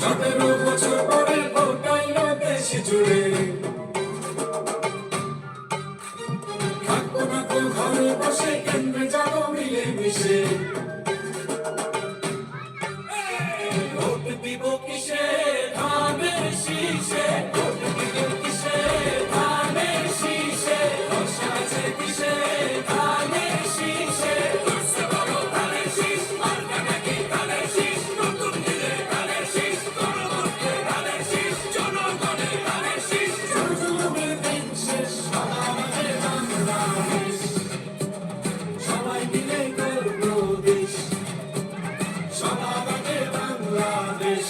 17 বছর পরে ভোটাইল দেশ জুড়ে, থাকবো না তো ঘরে বসে, কেন্দ্রে যাবো মিলে মিশে। ভোট দিব কিসে, ধানের শীষে, ভোট দিব কিসে, ধানের শীষে, ভরসা আছে কিসে, ধানের শীষে। ধরছে বড় ধানের শীষ, মার্কা নাকি ধানের শীষ, নতুন দিনের ধানের শীষ, গণভোটে ধানের শীষ, জনগণের ধানের শীষ। জনজুলুমের দিন শেষ, আমাদের বাংলাদেশ, সবাই মিলে গর্ব দেশ, সবার বাংলাদেশ।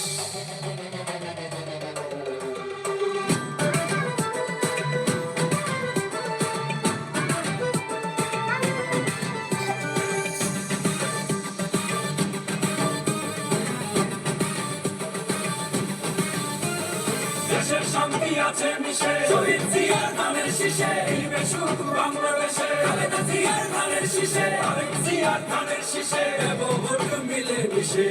দেশের শান্তি আছে মিশে, শহীদ জিয়ার ধানের শীষে, মিলবে সুখ বাংলাদেশে। খালেদা জিয়ার ধানের শীষে, আরেক জিয়ার ধানের শীষে, দেব ভোট মিলে মিশে।